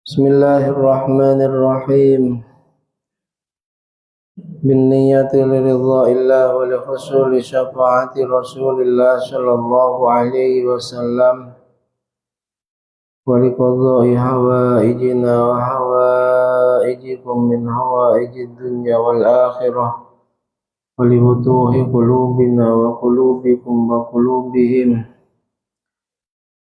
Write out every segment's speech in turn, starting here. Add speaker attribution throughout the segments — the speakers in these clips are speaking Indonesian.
Speaker 1: Bismillahirrahmanirrahim. Bin niyati liridha'illah wa li husuli syafaati Rasulillah sallallahu alaihi wasallam wa li qadha'i hawaijina wa hawaijikum min hawaijid dunya wal akhirah wa li butuhi qulubina wa qulubikum wa qulubihim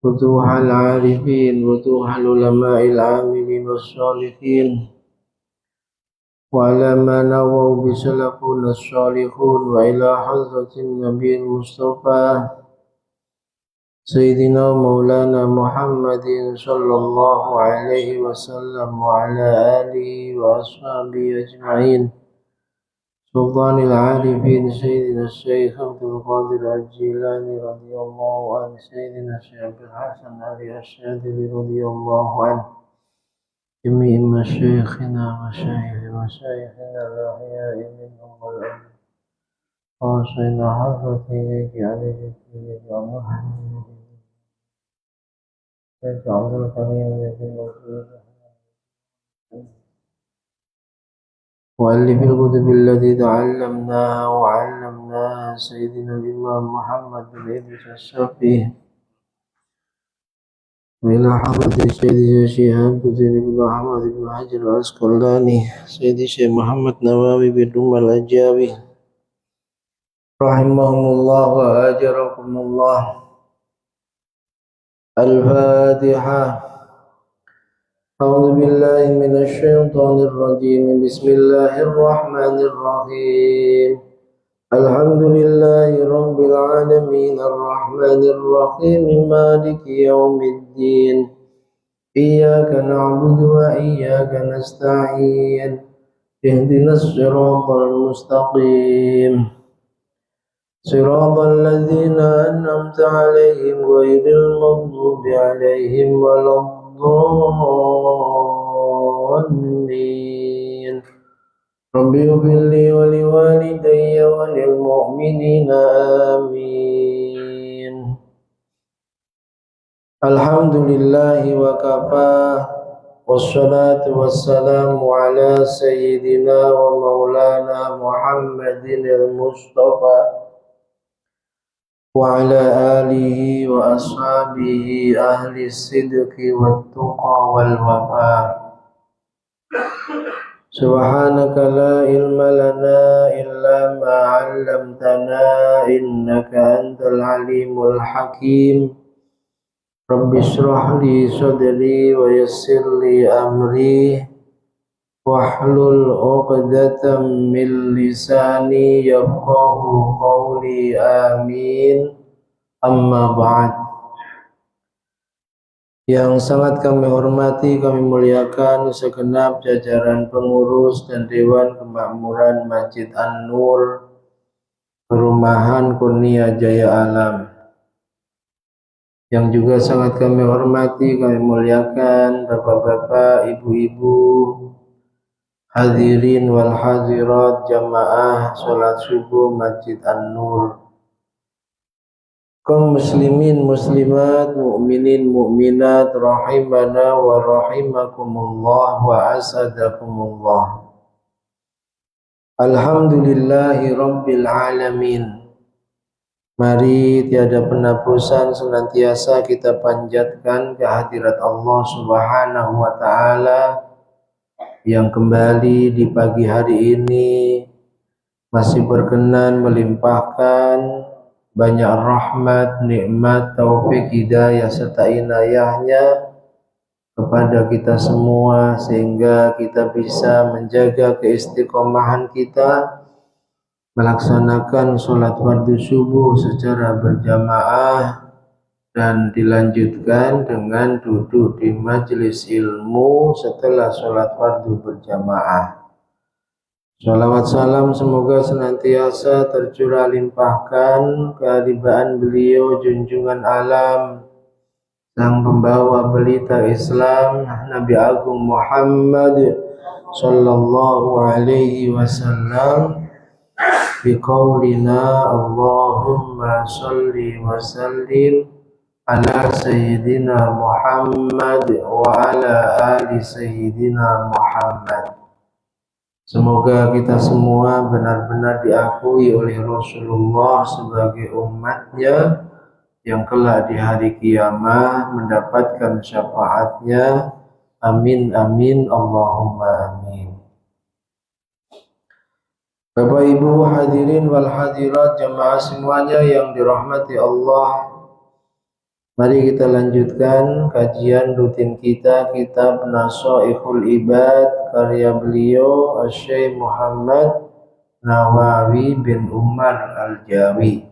Speaker 1: Futuhal arifin, futuhal ulama'il amilin wassalihin wa ala ma nawaw bisalafun as-salihun wa ila hadratin nabiyil mustafa Sayyidina Maulana Muhammadin sallallahu alaihi wasallam wa ala alihi wa ashabihi ajma'in Sultanil Arifin Sayyidina Syekh Abdul Qadir Al-Jilani radhiyallahu anhu Sayyidina Syekh Abdul Hasan Ali Asyadili radhiyallahu anhu Jami'i masyayikhina masyayikhina al-ahya'i minhum wal-amr Qasina hadrati ilaiki alaijati Allah Syekh Abdul Karim وألف الكتب التي تعلمناها وعلمناها سيدنا الإمام محمد بن إدريس الشافعي وإلى حضرة سيدي شهاب الدين بن أحمد بن حجر العسقلاني سيدي شيخ محمد نواوي بن الأجاوي رحمهم الله وأجركم الله الفاتحة أعوذ بالله من الشيطان الرجيم بسم الله الرحمن الرحيم الحمد لله رب العالمين الرحمن الرحيم مالك يوم الدين إياك نعبد وإياك نستعين اهدنا الصراط المستقيم صراط الذين أنعمت عليهم غير المغضوب عليهم ولا الضالين رب اغفر لي ولوالدي وللمؤمنين آمين الحمد لله وكفى والصلاة والسلام على سيدنا ومولانا محمد المصطفى وعلى آله وأصحابه أهل الصدق والتقى والوفاء سبحانك لا علم لنا إلا ما علمتنا إنك أنت العليم الحكيم رب اشرح لي صدري ويسر لي أمري واحلل عقدة من لساني يفقه قولي آمين أما بعد Yang sangat kami hormati, kami muliakan segenap jajaran pengurus dan Dewan Kemakmuran Masjid An-Nur Perumahan Kurnia Jaya Alam. Yang juga sangat kami hormati, kami muliakan bapak-bapak, ibu-ibu, hadirin wal hadirat jamaah sholat subuh Masjid An-Nur, kaum muslimin muslimat, mu'minin mu'minat rahimana wa rahimakumullah wa asadakumullah. Alhamdulillahi rabbil alamin. Mari tiada penapusan senantiasa kita panjatkan kehadirat Allah Subhanahu wa ta'ala yang kembali di pagi hari ini masih berkenan melimpahkan banyak rahmat, nikmat, taufik, hidayah serta inayahnya kepada kita semua sehingga kita bisa menjaga keistiqomahan kita melaksanakan sholat fardu subuh secara berjamaah dan dilanjutkan dengan duduk di majelis ilmu setelah sholat fardu berjamaah. Shalawat salam semoga senantiasa tercurah limpahkan kehadiran beliau junjungan alam, sang pembawa pelita Islam, Nabi Agung Muhammad sallallahu alaihi wasallam biqaulina Allahumma salli wa sallim ala Sayyidina Muhammad wa ala ali Sayyidina Muhammad. Semoga kita semua benar-benar diakui oleh Rasulullah sebagai umatnya yang kelak di hari kiamat mendapatkan syafaatnya. Amin amin Allahumma amin. Bapak Ibu hadirin wal hadirat jamaah semuanya yang dirahmati Allah, mari kita lanjutkan kajian rutin kita kitab Nashaikhul Ibad karya beliau Syekh Muhammad Nawawi bin Umar Al-Jawi.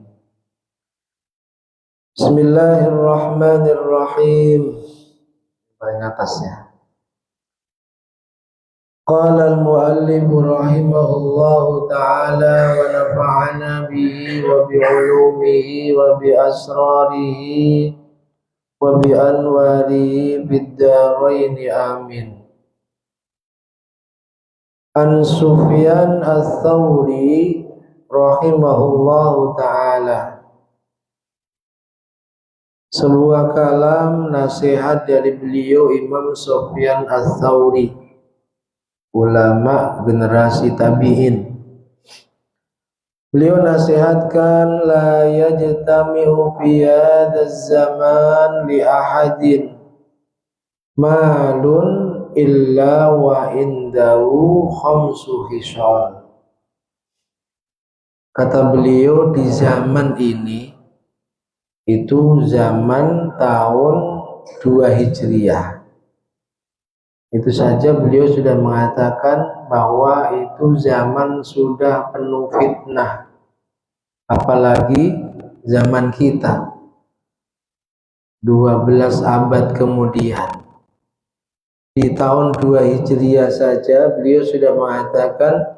Speaker 1: Bismillahirrahmanirrahim. Paling atasnya. Qala al-muallif rahimahullahu ta'ala wa nafa'ana bihi wa bi'ulumihi wa bi asrarihi wa bi anwarihi bid daraini amin. An Sufyan ats-Tsauri rahimahullahu ta'ala. Sebuah kalam nasihat dari beliau Imam Sufyan ats-Tsauri, ulama generasi tabi'in. Beliau nasihatkan, la yajtami'u fi hadzal zaman li ahadin malun illa wa indahu khamsu hisal. Kata beliau, di zaman ini, itu zaman tahun 2 Hijriah. Itu saja beliau sudah mengatakan bahwa itu zaman sudah penuh fitnah. Apalagi zaman kita 12 abad kemudian. Di tahun 2 Hijriah saja beliau sudah mengatakan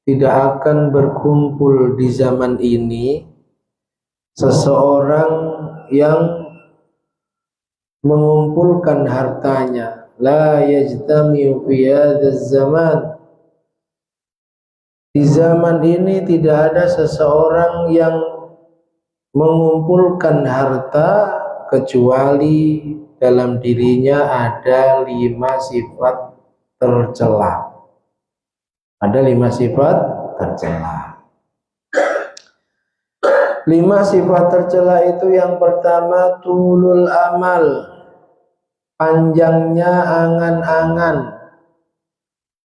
Speaker 1: tidak akan berkumpul di zaman ini seseorang yang mengumpulkan hartanya. La yajtami'u fi hadzal zaman. Di zaman ini tidak ada seseorang yang mengumpulkan harta kecuali dalam dirinya ada 5 sifat tercela. Ada 5 sifat tercela. 5 sifat tercela itu yang pertama tulul amal, panjangnya angan-angan.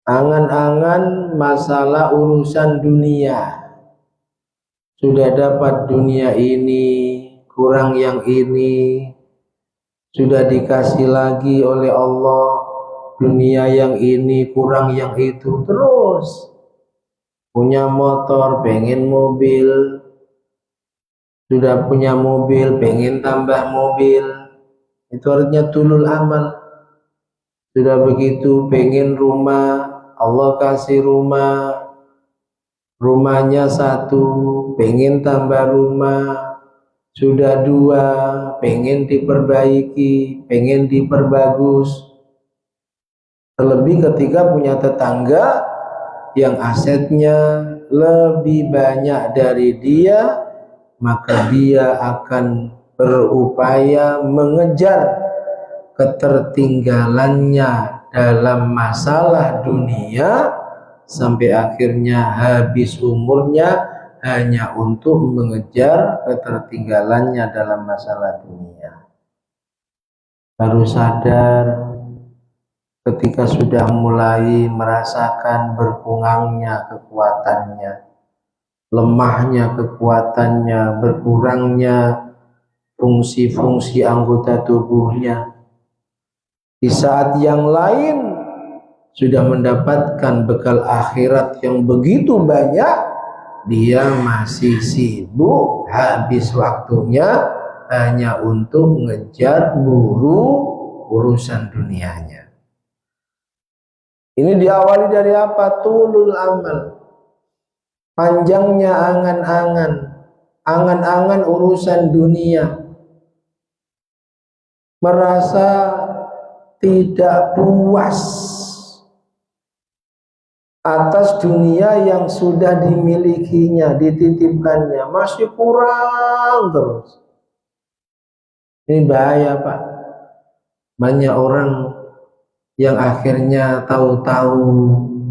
Speaker 1: Angan-angan masalah urusan dunia. Sudah dapat dunia ini, kurang yang ini. Sudah dikasih lagi oleh Allah dunia yang ini, kurang yang itu. Terus punya motor, pengen mobil. Sudah punya mobil, pengen tambah mobil. Itu artinya tulul amal. Sudah begitu pengen rumah, Allah kasih rumah, rumahnya 1, pengen tambah rumah. Sudah 2, pengen diperbaiki, pengen diperbagus. Terlebih ketika punya tetangga yang asetnya lebih banyak dari dia, maka dia akan berupaya mengejar ketertinggalannya dalam masalah dunia sampai akhirnya habis umurnya hanya untuk mengejar ketertinggalannya dalam masalah dunia. Baru sadar ketika sudah mulai merasakan berkurangnya kekuatannya, lemahnya kekuatannya, berkurangnya fungsi-fungsi anggota tubuhnya. Di saat yang lain sudah mendapatkan bekal akhirat yang begitu banyak, dia masih sibuk habis waktunya hanya untuk mengejar buru urusan dunianya. Ini diawali dari apa? Tulul amal, panjangnya angan-angan, angan-angan urusan dunia, merasa tidak puas atas dunia yang sudah dimilikinya, dititipkannya, masih kurang terus. Ini bahaya Pak. Banyak orang yang akhirnya tahu-tahu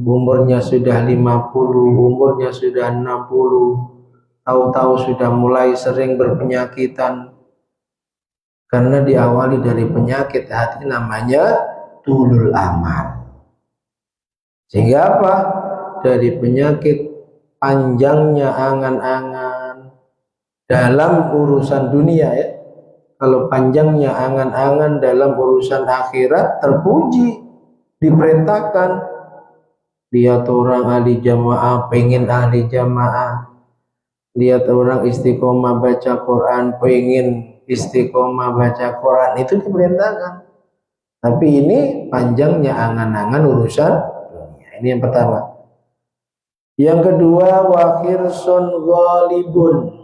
Speaker 1: umurnya sudah 50, umurnya sudah 60, tahu-tahu sudah mulai sering berpenyakitan. Karena diawali dari penyakit hati namanya tulul amal. Sehingga apa? Dari penyakit panjangnya angan-angan dalam urusan dunia ya. Kalau panjangnya angan-angan dalam urusan akhirat terpuji, diperintahkan. Lihat orang ahli jamaah, pengen ahli jamaah. Lihat orang istiqomah baca Quran, pengen istiqomah baca Quran, itu diperintahkan. Tapi ini panjangnya angan-angan urusan dunia. Ini yang pertama. Yang kedua, wa khirsun ghalibun.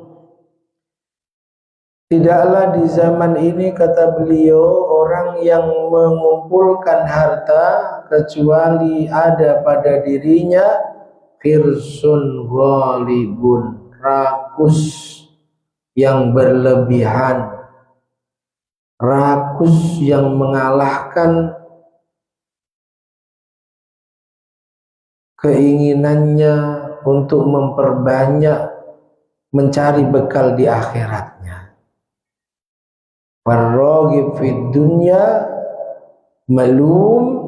Speaker 1: Tidaklah di zaman ini, kata beliau, orang yang mengumpulkan harta kecuali ada pada dirinya khirsun ghalibun, rakus yang berlebihan, rakus yang mengalahkan keinginannya untuk memperbanyak mencari bekal di akhiratnya. Warraghib fid dunya malum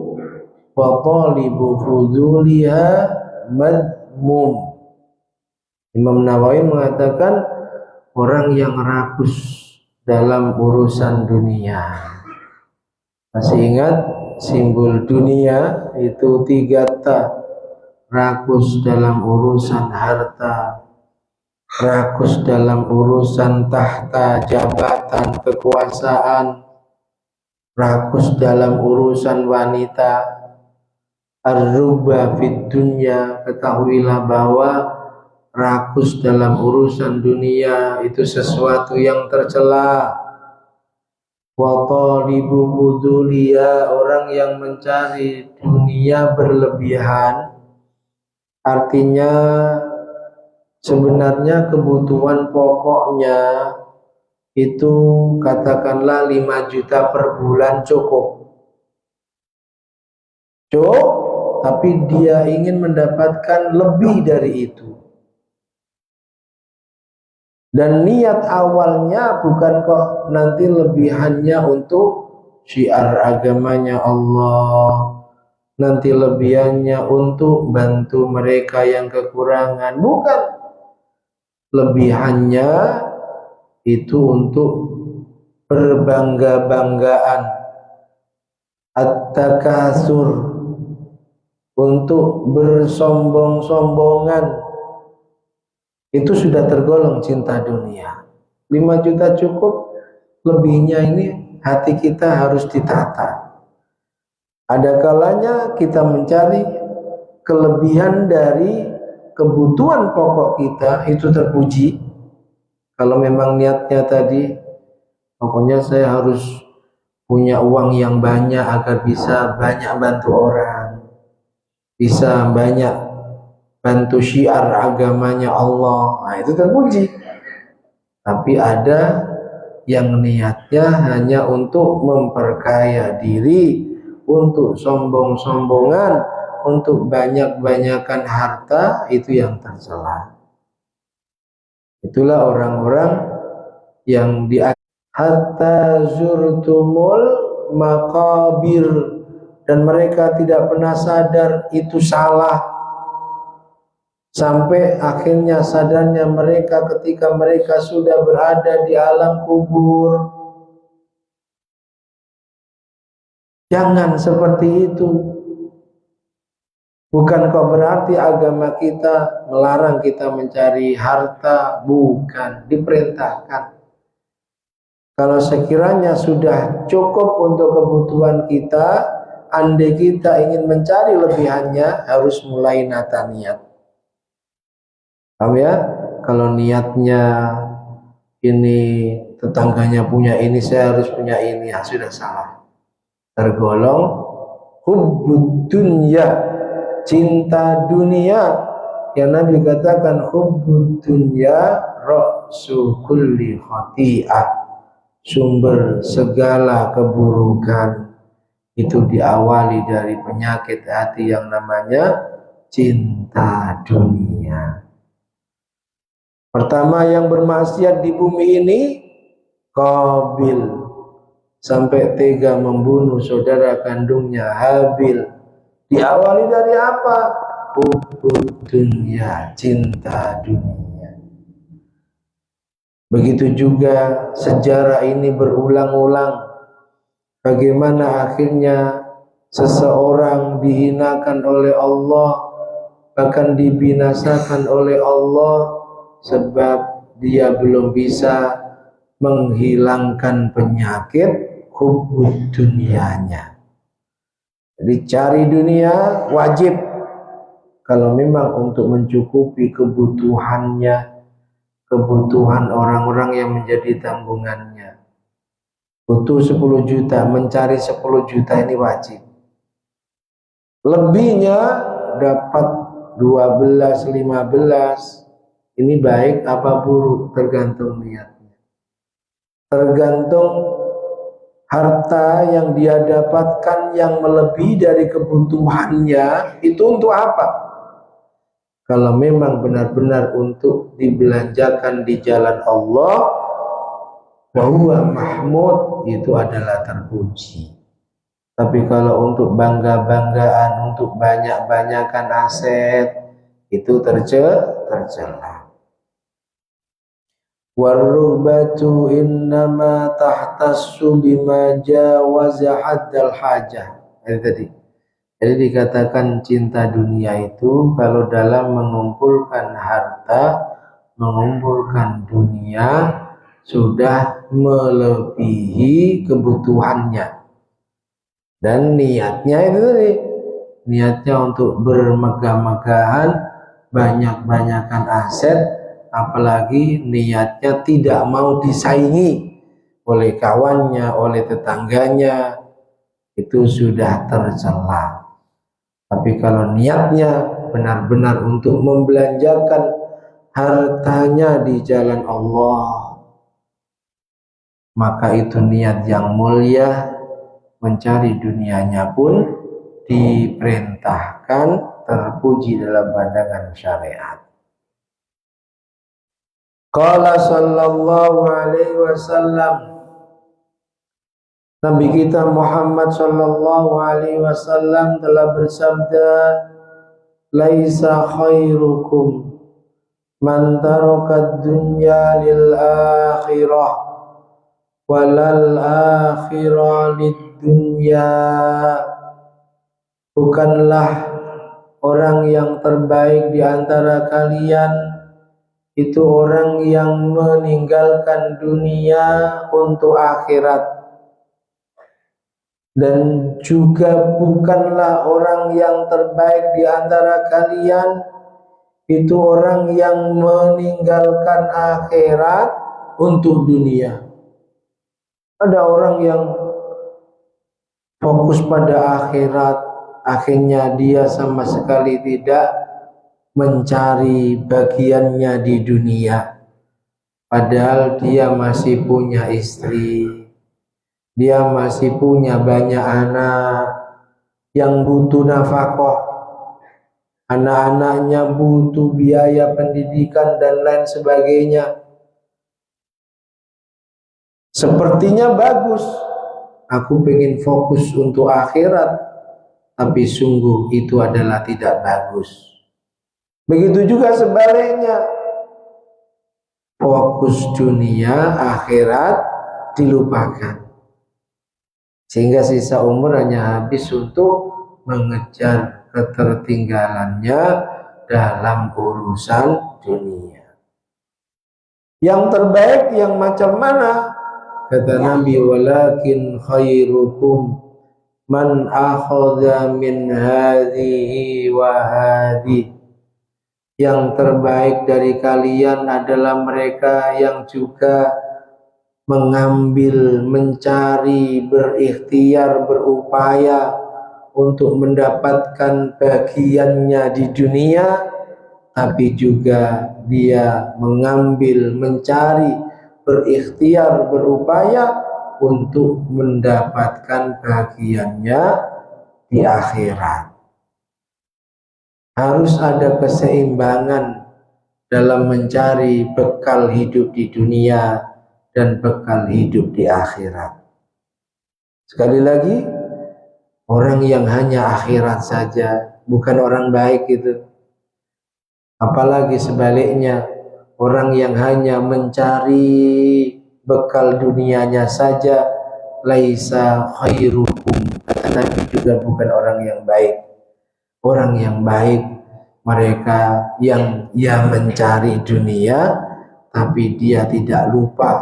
Speaker 1: wa talibu fuduliha madmum. Imam Nawawi mengatakan orang yang rakus dalam urusan dunia. Masih ingat simbol dunia itu 3 ta. Rakus dalam urusan harta, rakus dalam urusan tahta, jabatan, kekuasaan, rakus dalam urusan wanita. Ar-ruba fid dunya, ketahuilah bahwa rakus dalam urusan dunia itu sesuatu yang tercela. Wa talibu buduliya, orang yang mencari dunia berlebihan, artinya sebenarnya kebutuhan pokoknya itu katakanlah 5 juta per bulan cukup. Tapi dia ingin mendapatkan lebih dari itu. Dan niat awalnya bukan kok nanti lebihannya untuk syiar agamanya Allah, nanti lebihannya untuk bantu mereka yang kekurangan. Bukan. Lebihannya itu untuk berbangga-banggaan, at-takasur, untuk bersombong-sombongan. Itu sudah tergolong cinta dunia. 5 juta cukup, lebihnya ini hati kita harus ditata. Ada kalanya kita mencari kelebihan dari kebutuhan pokok kita, itu terpuji. Kalau memang niatnya tadi, pokoknya saya harus punya uang yang banyak agar bisa banyak bantu orang, bisa banyak bantu syiar agamanya Allah. Nah, itu terpuji. Tapi ada yang niatnya hanya untuk memperkaya diri, untuk sombong-sombongan, untuk banyak-banyakan harta, itu yang tercela. Itulah orang-orang yang di hatta zurtumul maqabir, dan mereka tidak pernah sadar itu salah. Sampai akhirnya sadarnya mereka ketika mereka sudah berada di alam kubur. Jangan seperti itu. Bukan kok berarti agama kita melarang kita mencari harta, bukan, diperintahkan. Kalau sekiranya sudah cukup untuk kebutuhan kita, andai kita ingin mencari lebihannya, harus mulai nata niat. Paham ya? Kalau niatnya ini tetangganya punya ini, saya harus punya ini, ya sudah salah. Tergolong hubbud dunya, cinta dunia. Yang Nabi katakan hubbud dunya ra'su kulli khati'ah. sumber segala keburukan itu diawali dari penyakit hati yang namanya cinta dunia. Pertama yang bermaksiat di bumi ini Qabil, sampai tega membunuh saudara kandungnya Habil. Diawali dari apa? Hubbud dunia, cinta dunia. Begitu juga sejarah ini berulang-ulang. Bagaimana akhirnya seseorang dihinakan oleh Allah, bahkan dibinasakan oleh Allah, sebab dia belum bisa menghilangkan penyakit hubbud dunianya. Jadi cari dunia wajib kalau memang untuk mencukupi kebutuhannya, kebutuhan orang-orang yang menjadi tanggungannya. Butuh 10 juta, mencari 10 juta ini wajib. Lebihnya dapat 12, 15, ini baik apa buruk tergantung niatnya. Tergantung harta yang dia dapatkan yang melebihi dari kebutuhannya itu untuk apa? Kalau memang benar-benar untuk dibelanjakan di jalan Allah, wa huwa mahmud, itu adalah terpuji. Tapi kalau untuk bangga-banggaan, untuk banyak-banyakan aset, itu tercela. Warubatu innama tahtassu bima jawaza haddal hajah. Jadi dikatakan cinta dunia itu kalau dalam mengumpulkan harta, mengumpulkan dunia sudah melebihi kebutuhannya. Dan niatnya itu tadi, niatnya untuk bermegah-megahan, banyak-banyakan aset, apalagi niatnya tidak mau disaingi oleh kawannya, oleh tetangganya, itu sudah tercela. Tapi kalau niatnya benar-benar untuk membelanjakan hartanya di jalan Allah, maka itu niat yang mulia. Mencari dunianya pun diperintahkan, terpuji dalam pandangan syariat. Qala sallallahu alaihi wasallam, Nabi kita Muhammad sallallahu alaihi wasallam telah bersabda, laisa khairukum man taraka dunya lil akhirah walal akhirah lid dunya. Bukanlah orang yang terbaik di antara kalian itu orang yang meninggalkan dunia untuk akhirat, dan juga bukanlah orang yang terbaik di antara kalian itu orang yang meninggalkan akhirat untuk dunia. Ada orang yang fokus pada akhirat, akhirnya dia sama sekali tidak mencari bagiannya di dunia. Padahal dia masih punya istri, dia masih punya banyak anak yang butuh nafkah, anak-anaknya butuh biaya pendidikan dan lain sebagainya. Sepertinya bagus, aku pengen fokus untuk akhirat, tapi sungguh itu adalah tidak bagus. Begitu juga sebaliknya, fokus dunia, akhirat dilupakan, sehingga sisa umur hanya habis untuk mengejar ketertinggalannya dalam urusan dunia. Yang terbaik yang macam mana? Kata Nabi, walakin khairukum man akhadha min hadhihi wa hadhi. Yang terbaik dari kalian adalah mereka yang juga mengambil, mencari, berikhtiar, berupaya untuk mendapatkan bagiannya di dunia, tapi juga dia mengambil, mencari, berikhtiar, berupaya untuk mendapatkan bagiannya di akhirat. Harus ada keseimbangan dalam mencari bekal hidup di dunia dan bekal hidup di akhirat. Sekali lagi, orang yang hanya akhirat saja bukan orang baik itu. Apalagi sebaliknya, orang yang hanya mencari bekal dunianya saja, laisa khairukum, tapi juga bukan orang yang baik. Orang yang baik mereka yang mencari dunia tapi dia tidak lupa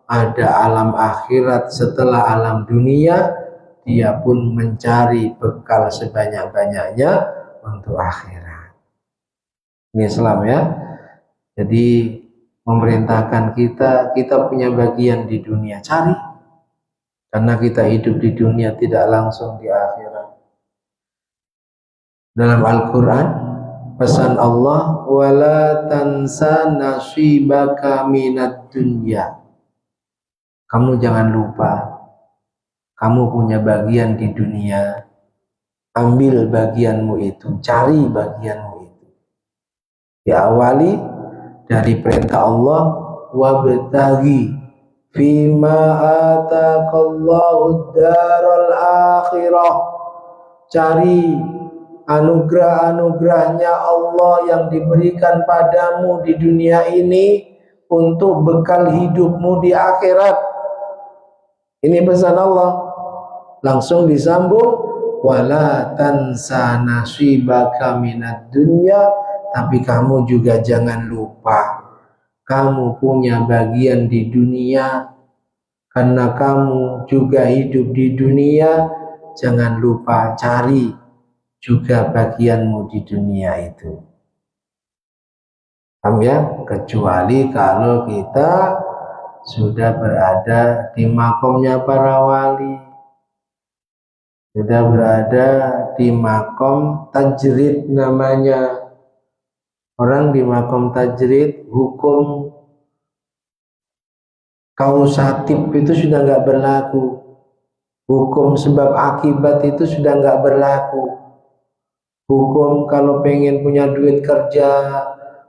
Speaker 1: ada alam akhirat setelah alam dunia. Dia pun mencari bekal sebanyak-banyaknya untuk akhirat. Ini Islam ya. Jadi memerintahkan kita punya bagian di dunia, cari. Karena kita hidup di dunia tidak langsung di akhirat. Dalam Al-Quran pesan Allah, wala tansa nasibaka minad dunya. Kamu jangan lupa kamu punya bagian di dunia. Ambil bagianmu itu, cari bagianmu itu. Diawali dari perintah Allah, wabtaghi fima ataqallahu daral akhirah. Cari anugerah-anugerahnya Allah yang diberikan padamu di dunia ini untuk bekal hidupmu di akhirat. Ini pesan Allah. Langsung disambung, wala tansa nasibaka minad dunya, tapi kamu juga jangan lupa kamu punya bagian di dunia. Karena kamu juga hidup di dunia, jangan lupa cari juga bagianmu di dunia itu. Paham ya? Kecuali kalau kita sudah berada di makomnya para wali, sudah berada di makom tajrid namanya. Orang di makom tajrid, hukum kausatif itu sudah nggak berlaku. Hukum sebab akibat itu sudah nggak berlaku. Hukum kalau pengen punya duit kerja,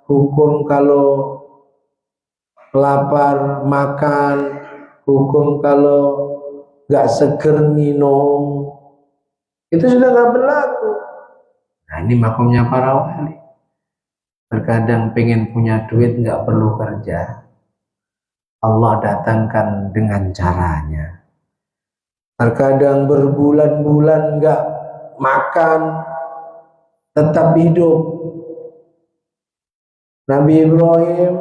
Speaker 1: hukum kalau lapar makan, hukum kalau nggak seger minum, itu sudah nggak berlaku. Nah ini makomnya para wali. Terkadang pengen punya duit nggak perlu kerja, Allah datangkan dengan caranya. Terkadang berbulan-bulan nggak makan, tetap hidup. Nabi Ibrahim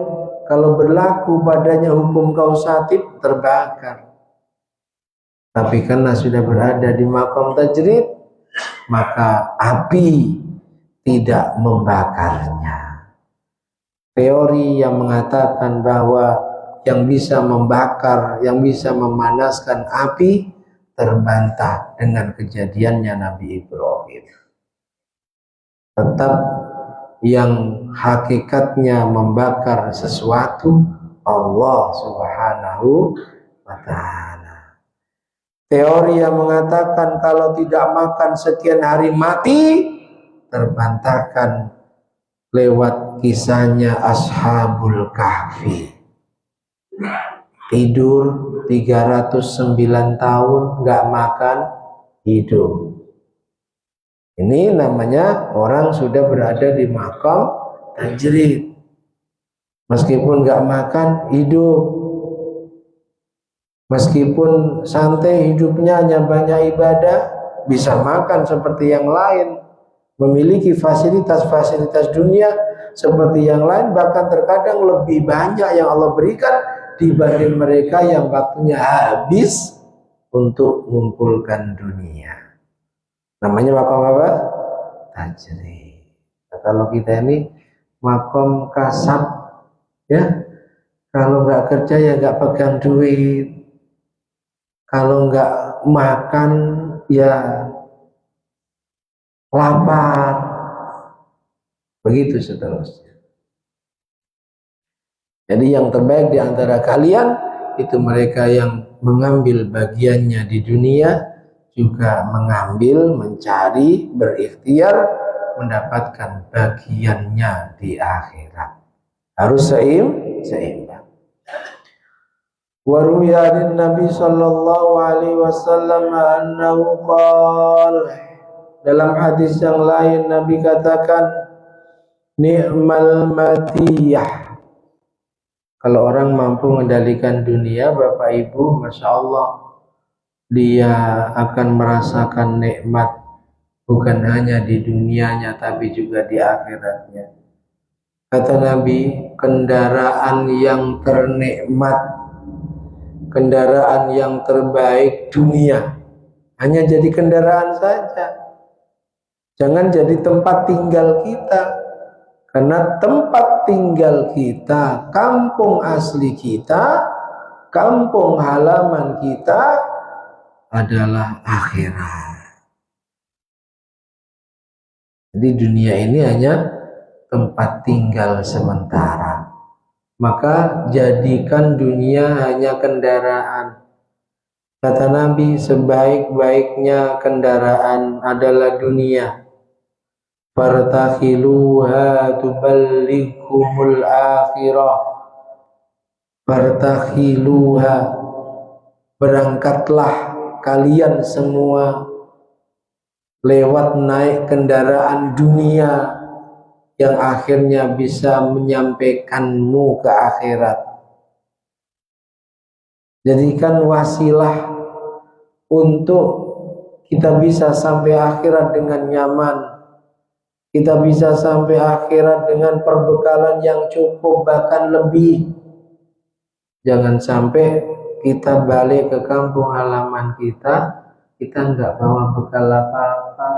Speaker 1: kalau berlaku padanya hukum kausatif terbakar. Tapi karena sudah berada di makom tajrid, maka api tidak membakarnya. Teori yang mengatakan bahwa yang bisa membakar, yang bisa memanaskan api terbantah dengan kejadiannya Nabi Ibrahim. Tetap yang hakikatnya membakar sesuatu Allah Subhanahu wa ta'ala. Teori yang mengatakan kalau tidak makan sekian hari mati terbantahkan lewat kisahnya Ashabul Kahfi. Tidur 309 tahun nggak makan, hidup. Ini namanya orang sudah berada di maqam tajrid. Meskipun nggak makan, hidup. Meskipun santai hidupnya, hanya banyak ibadah, bisa makan seperti yang lain. Memiliki fasilitas-fasilitas dunia seperti yang lain, bahkan terkadang lebih banyak yang Allah berikan dibanding mereka yang waktunya habis untuk mengumpulkan dunia. Namanya makom apa? Tajrid. Nah, kalau kita ini makom kasab, ya, kalau nggak kerja ya nggak pegang duit, kalau nggak makan ya lapar, begitu seterusnya. Jadi yang terbaik di antara kalian itu mereka yang mengambil bagiannya di dunia, juga mengambil, mencari, berikhtiar mendapatkan bagiannya di akhirat. Harus seimbang. Wa ruwiya an Nabi sallallahu alaihi wasallam annahu qala, dalam hadis yang lain Nabi katakan, ni'mal matiyah. Kalau orang mampu mengendalikan dunia, Bapak Ibu, Masya Allah, dia akan merasakan nikmat bukan hanya di dunianya tapi juga di akhiratnya. Kata Nabi, kendaraan yang ternikmat, kendaraan yang terbaik dunia hanya jadi kendaraan saja. Jangan jadi tempat tinggal kita. Karena tempat tinggal kita, kampung asli kita, kampung halaman kita adalah akhirat. Jadi dunia ini hanya tempat tinggal sementara. Maka jadikan dunia hanya kendaraan. Kata Nabi, sebaik-baiknya kendaraan adalah dunia. Fartakhiluha tuballighumul akhirah. Fartakhiluha, berangkatlah kalian semua lewat naik kendaraan dunia yang akhirnya bisa menyampaikanmu ke akhirat. Jadikan wasilah untuk kita bisa sampai akhirat dengan nyaman. Kita bisa sampai akhirat dengan perbekalan yang cukup, bahkan lebih. Jangan sampai kita balik ke kampung halaman kita nggak bawa bekal apa-apa.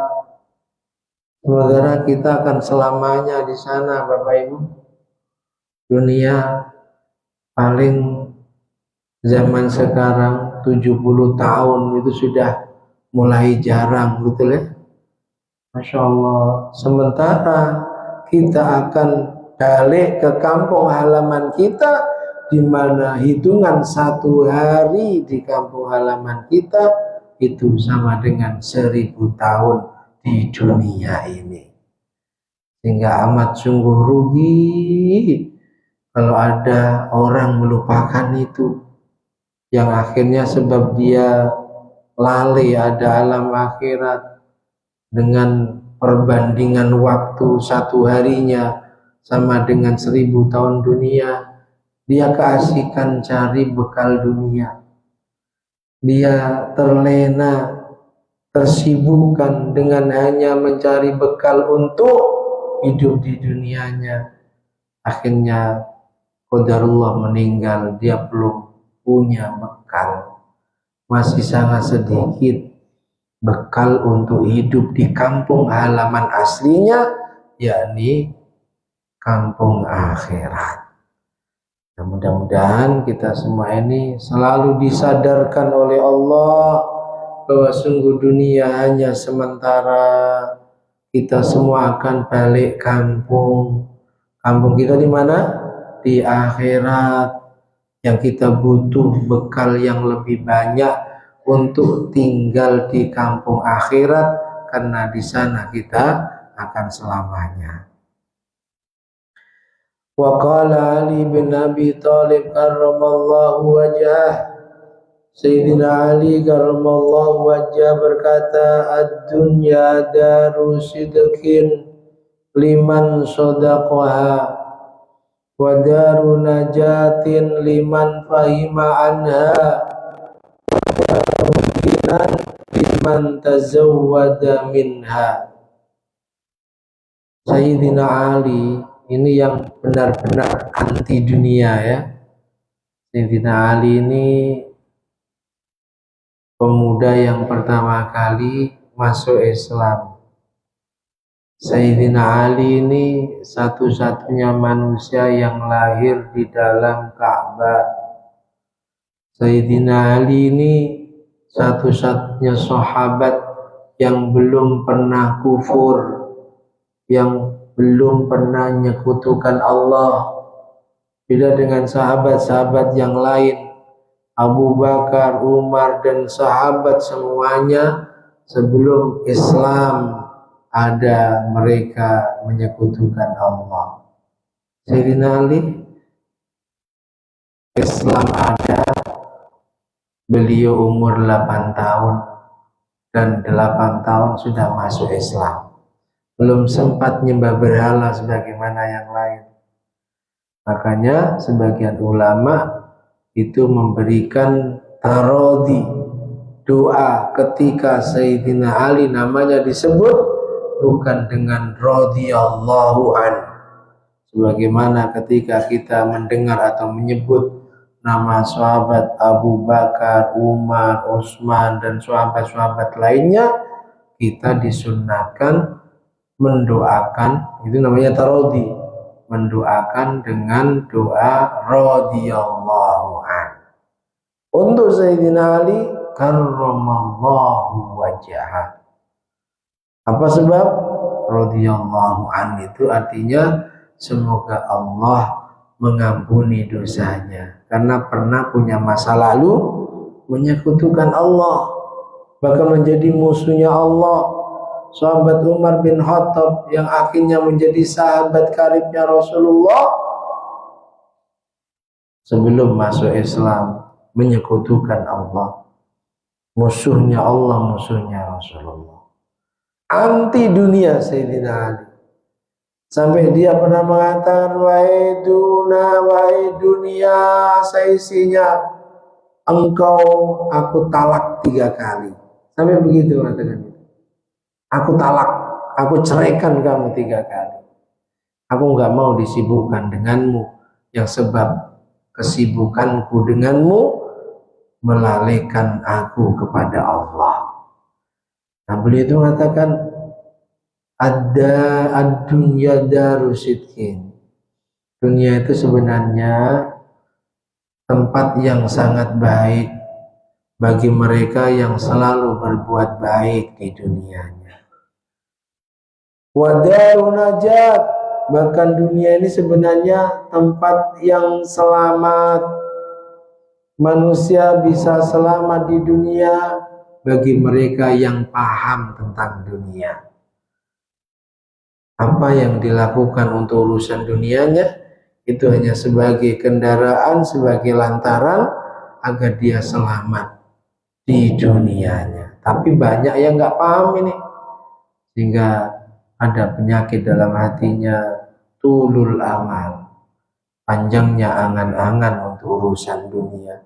Speaker 1: Sementara kita akan selamanya di sana, Bapak Ibu. Dunia paling zaman sekarang 70 tahun itu sudah mulai jarang, betul ya? Masya Allah. Sementara kita akan balik ke kampung halaman kita, di mana hitungan 1 hari di kampung halaman kita itu sama dengan 1000 tahun di dunia ini. Sehingga amat sungguh rugi kalau ada orang melupakan itu, yang akhirnya sebab dia lalai ada alam akhirat. Dengan perbandingan waktu 1 harinya sama dengan 1000 tahun dunia, dia keasikan cari bekal dunia. Dia terlena, tersibukkan dengan hanya mencari bekal untuk hidup di dunianya. Akhirnya qadarullah meninggal, dia belum punya bekal. Masih sangat sedikit bekal untuk hidup di kampung halaman aslinya, yakni kampung akhirat. Nah, mudah-mudahan kita semua ini selalu disadarkan oleh Allah bahwa sungguh dunia hanya sementara. Kita semua akan balik kampung. Kampung kita di mana? Di akhirat. Yang kita butuh bekal yang lebih banyak untuk tinggal di kampung akhirat, karena di sana kita akan selamanya. Wa qala Ali bin Abi Thalib karramallahu wajhah, Sayyidina Ali karramallahu wajhah berkata, ad-dunya daru sidqin liman sadaqaha wa daru najatin liman fahima anha liman tazawwada minha. Sayyidina Ali ini yang benar-benar anti dunia ya. Sayyidina Ali ini pemuda yang pertama kali masuk Islam. Sayyidina Ali ini satu-satunya manusia yang lahir di dalam Ka'bah. Sayyidina Ali ini satu-satunya sahabat yang belum pernah kufur, yang belum pernah menyekutukan Allah. Beda dengan sahabat-sahabat yang lain, Abu Bakar, Umar, dan sahabat semuanya sebelum Islam ada, mereka menyekutukan Allah. Sayyidina Ali, Islam ada, beliau umur 8 tahun dan 8 tahun sudah masuk Islam. Belum sempat nyembah berhala sebagaimana yang lain. Makanya sebagian ulama itu memberikan tarodi, doa ketika Sayyidina Ali namanya disebut bukan dengan radhiyallahu an. Sebagaimana ketika kita mendengar atau menyebut nama sahabat Abu Bakar, Umar, Utsman, dan sahabat-sahabat lainnya, kita disunnahkan mendoakan, itu namanya tarodi, mendoakan dengan doa radhiyallahu an. Untuk Sayyidina Ali karramallahu wajhah. Apa sebab? Radhiyallahu an itu artinya semoga Allah mengampuni dosanya, karena pernah punya masa lalu menyekutukan Allah, bahkan menjadi musuhnya Allah. Sahabat Umar bin Khattab yang akhirnya menjadi sahabat karibnya Rasulullah, sebelum masuk Islam menyekutukan Allah, musuhnya Allah, musuhnya Rasulullah, anti dunia Sayyidina Ali. Sampai dia pernah mengatakan, wahai dunia seisinya, engkau aku talak 3 kali. Sampai begitu katakan. Aku talak, aku ceraikan kamu 3 kali. Aku nggak mau disibukkan denganmu, yang sebab kesibukanku denganmu melalaikan aku kepada Allah. Nah, beliau itu mengatakan, ada ad-dunya darusitkin. Dunia itu sebenarnya tempat yang sangat baik bagi mereka yang selalu berbuat baik di dunianya. Wadarun najat, bahkan dunia ini sebenarnya tempat yang selamat. Manusia bisa selamat di dunia bagi mereka yang paham tentang dunia. Apa yang dilakukan untuk urusan dunianya itu hanya sebagai kendaraan, sebagai lantaran agar dia selamat di dunianya. Tapi banyak yang nggak paham ini, sehingga ada penyakit dalam hatinya, tulul amal, panjangnya angan-angan untuk urusan dunia.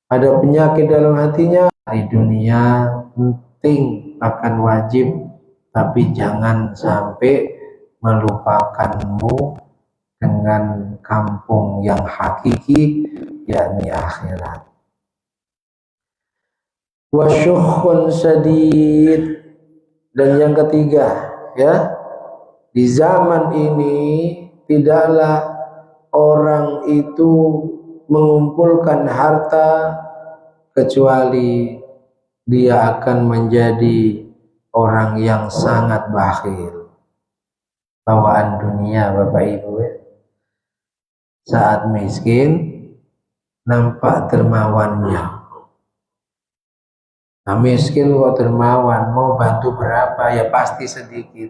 Speaker 1: Ada penyakit dalam hatinya, di dunia penting, bahkan wajib, tapi jangan sampai melupakanmu dengan kampung yang hakiki, yakni akhirat. Wasyukhun syadid. Dan yang ketiga, ya, di zaman ini tidaklah orang itu mengumpulkan harta kecuali dia akan menjadi orang yang sangat bakhil. Bawaan dunia Bapak Ibu, ya. Saat miskin nampak dermawannya. Nah, miskin kok dermawan, mau bantu berapa ya pasti sedikit.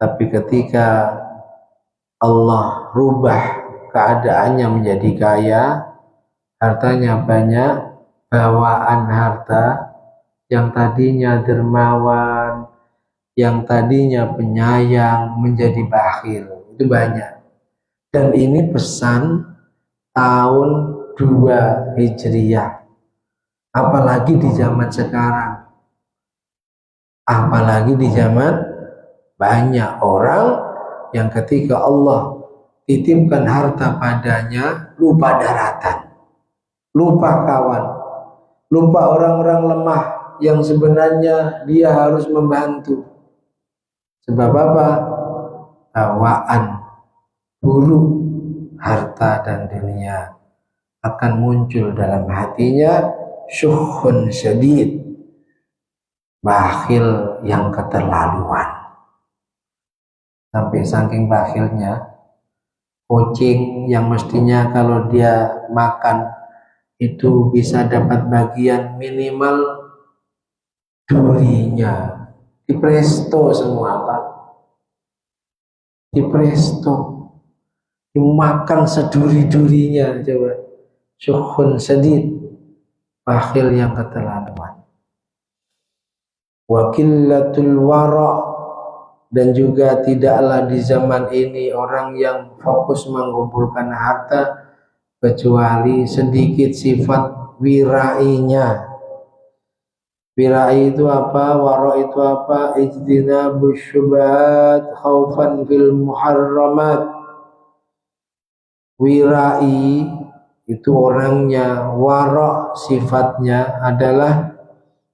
Speaker 1: Tapi ketika Allah rubah keadaannya menjadi kaya, hartanya banyak, bawaan harta yang tadinya dermawan, yang tadinya penyayang menjadi bakhil, itu banyak. Dan ini pesan tahun 2 Hijriah. Apalagi di zaman sekarang, apalagi di zaman banyak orang yang ketika Allah titipkan harta padanya lupa daratan, lupa kawan, lupa orang-orang lemah yang sebenarnya dia harus membantu. Sebab apa? Bawaan buruk harta dan dunia akan muncul dalam hatinya. Syukhun syadid, bakhil yang keterlaluan. Sampai saking bakhilnya, Kucing yang mestinya kalau dia makan itu bisa dapat bagian minimal durinya, di presto semua Pak, di presto, dimakan seduri-durinya. Coba, syukhun sedih, bakhil yang keterlaluan. Wakillatul wara', dan juga tidaklah di zaman ini orang yang fokus mengumpulkan harta kecuali sedikit sifat wirainya. Wirai itu apa? Wara itu apa? Ijtinabus syubhat khaufan fil muharramat. Wirai itu orangnya, wara sifatnya adalah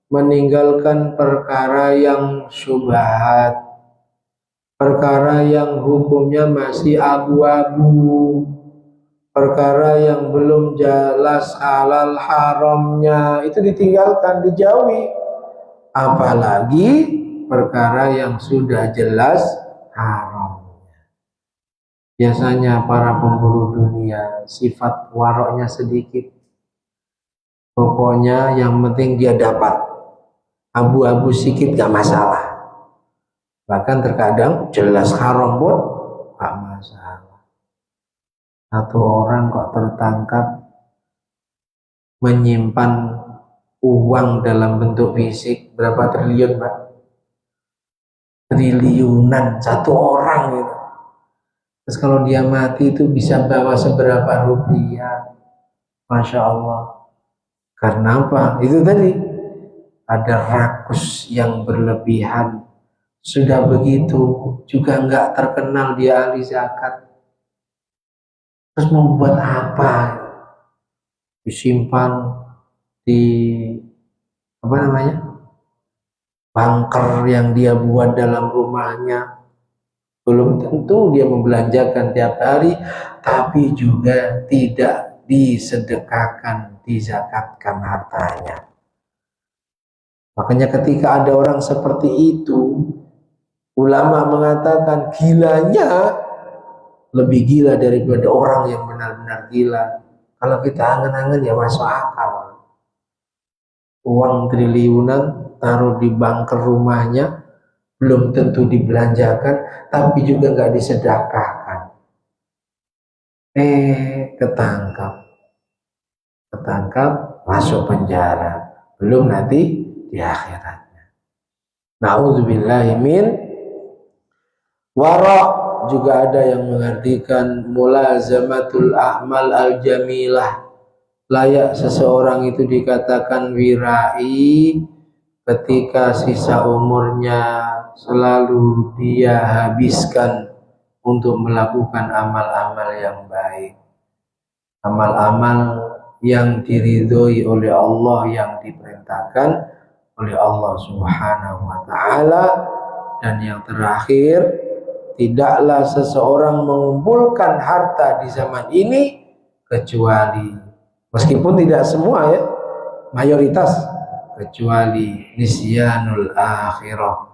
Speaker 1: meninggalkan perkara yang syubhat, perkara yang hukumnya masih abu-abu, perkara yang belum jelas halal haramnya, itu ditinggalkan, dijauhi. Apalagi perkara yang sudah jelas haramnya. Biasanya para pemburu dunia sifat waroknya sedikit, pokoknya yang penting dia dapat, abu-abu sedikit gak masalah. Bahkan terkadang jelas haram pun gak masalah. Satu orang kok tertangkap menyimpan uang dalam bentuk fisik berapa triliun Pak? Triliunan satu orang itu. Terus kalau dia mati itu bisa bawa seberapa rupiah? Masya Allah. Karena apa? Itu tadi ada rakus yang berlebihan. Sudah begitu juga nggak terkenal dia ahli zakat. Terus mau buat apa? Disimpan di apa namanya? Bunker yang dia buat dalam rumahnya. Belum tentu dia membelanjakan tiap hari, tapi juga tidak disedekahkan, dizakatkan hartanya. Makanya ketika ada orang seperti itu, ulama mengatakan gilanya lebih gila daripada orang yang benar-benar gila. Kalau kita angen-angen ya masuk akal. Uang triliunan taruh di bunker rumahnya, belum tentu dibelanjakan, tapi juga nggak disedekahkan. Ketangkap, masuk penjara. Belum nanti di akhiratnya. Na'udzubillahi min wara'. Juga ada yang mengartikan mulazamatul a'mal al-jamilah. Layak seseorang itu dikatakan wirai ketika sisa umurnya selalu dia habiskan untuk melakukan amal-amal yang baik, amal-amal yang diridhoi oleh Allah, yang diperintahkan oleh Allah Subhanahu wa ta'ala. Dan yang terakhir, tidaklah seseorang mengumpulkan harta di zaman ini kecuali, meskipun tidak semua ya, mayoritas, kecuali nisyanul akhirah,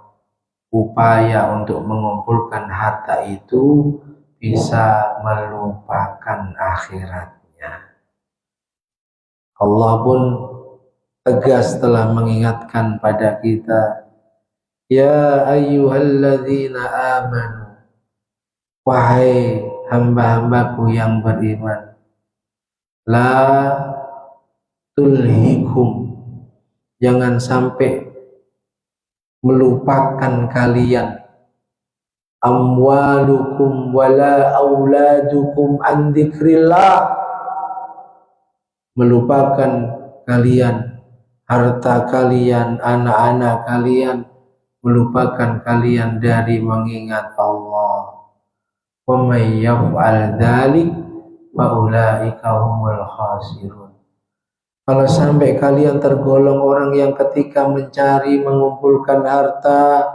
Speaker 1: upaya untuk mengumpulkan harta itu bisa melupakan akhiratnya. Allah pun tegas telah mengingatkan pada kita, ya ayyuhalladzina amanu, wahai hamba-hambaku yang beriman, la tulhikum, jangan sampai melupakan kalian, amwalukum wala auladukum an dzikrillah, melupakan kalian harta kalian, anak-anak kalian, melupakan kalian dari mengingat Allah. Wa may yaf'al dzalik fa ulaika humul khasirun. Kalau sampai kalian tergolong orang yang ketika mencari mengumpulkan harta,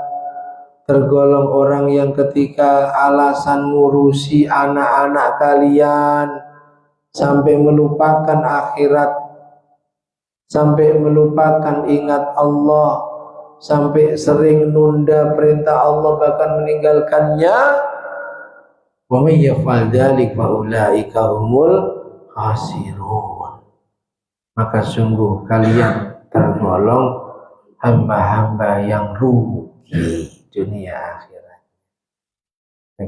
Speaker 1: tergolong orang yang ketika alasan ngurusi anak-anak kalian sampai melupakan akhirat, sampai melupakan ingat Allah, sampai sering nunda perintah Allah bahkan meninggalkannya, Wa may yaf'al dzalik fa ulaika humul khasirun. Maka sungguh kalian tergolong hamba-hamba yang rugi dunia akhirat.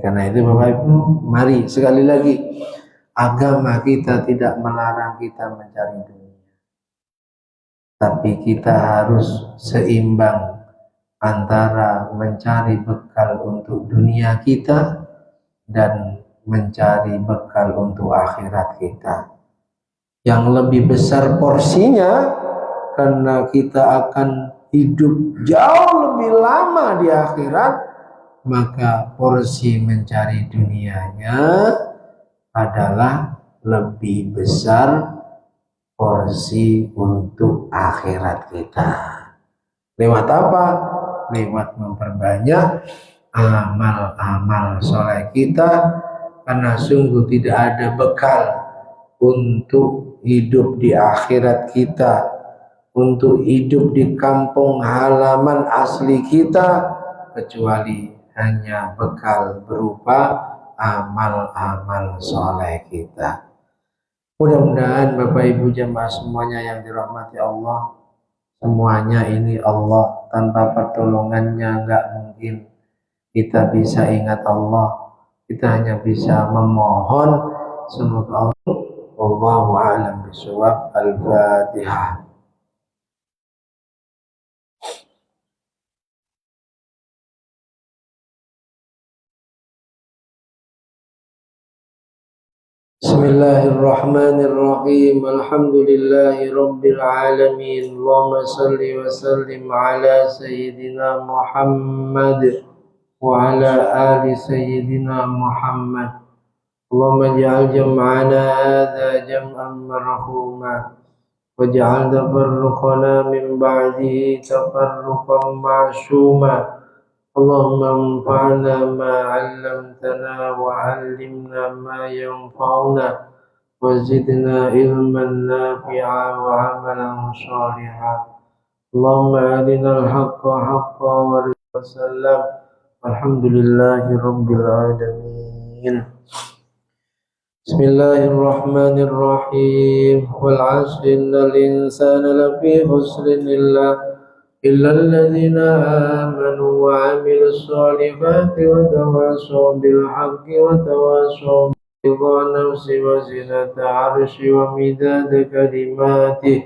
Speaker 1: Karena itu Bapak Ibu, mari sekali lagi, agama kita tidak melarang kita mencari dunia, tapi kita harus seimbang antara mencari bekal untuk dunia kita dan mencari bekal untuk akhirat kita. Yang lebih besar porsinya, karena kita akan hidup jauh lebih lama di akhirat, maka porsi mencari dunianya adalah lebih besar porsi untuk akhirat kita. Lewat apa? Lewat memperbanyak amal-amal soleh kita, karena sungguh tidak ada bekal untuk hidup di akhirat kita, untuk hidup di kampung halaman asli kita, kecuali hanya bekal berupa amal-amal soleh kita. Mudah-mudahan Bapak Ibu jemaah semuanya yang dirahmati Allah, semuanya ini Allah, tanpa pertolongannya nggak mungkin kita bisa ingat Allah. Kita hanya bisa memohon. Semoga Allah, wallahu a'lam bishawab. Al-Fatihah. Bismillahirrahmanirrahim. Alhamdulillahi rabbil alamin. Allahumma salli wa sallim ala sayyidina Muhammad wa ala ali sayyidina Muhammad. Allahumma ij'al jam'ana hadha jam'an marhuma waj'al tafarruqana min ba'dihi tafarruqan ma'suma. Allahumma anfa'na ma 'allamtana wa 'allimna ma yanfa'una wa zidna ilman nafi'a wa 'amalan shalihan. Allahumma arina al-haqqa haqqan wa rizqna sallam. Alhamdulillahi rabbil alamin. Bismillahirrahmanirrahim. Wal 'asri innal insana lafi khusrin إلا الذين آمنوا وعملوا الصالحات وتواصوا بالحق وتواصوا برضا النفس وزنة عرش ومداد كلماته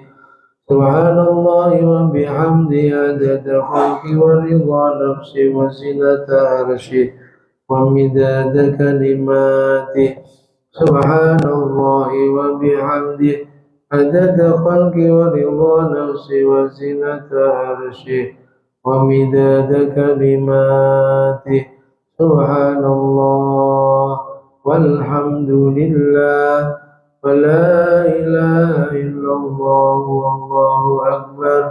Speaker 1: سبحان الله وبحمده عدد خلقه ورضا نفس وزنة عرشه ومداد كلماته سبحان الله وبحمده عدد خلقه ورضا نفسه وزنة عرشه ومداد كلماته سبحان الله والحمد لله ولا إله إلا الله والله أكبر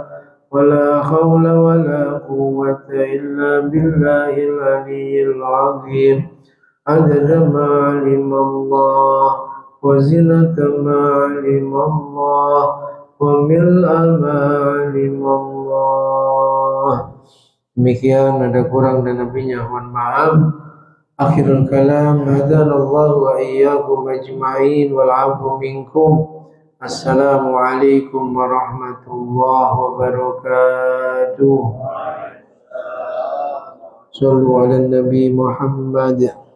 Speaker 1: ولا حول ولا قوة إلا بالله العلي العظيم عدد ما علم الله وزنة ما علم الله وملء ما علم Allah. Demikian, ada kurang dan lebihnya mohon maaf. Akhirul kalam, hadanallahu wa iyyakum ajma'in wal 'afwu minkum. Assalamualaikum warahmatullahi wabarakatuh. Sallu ala Nabi Muhammad.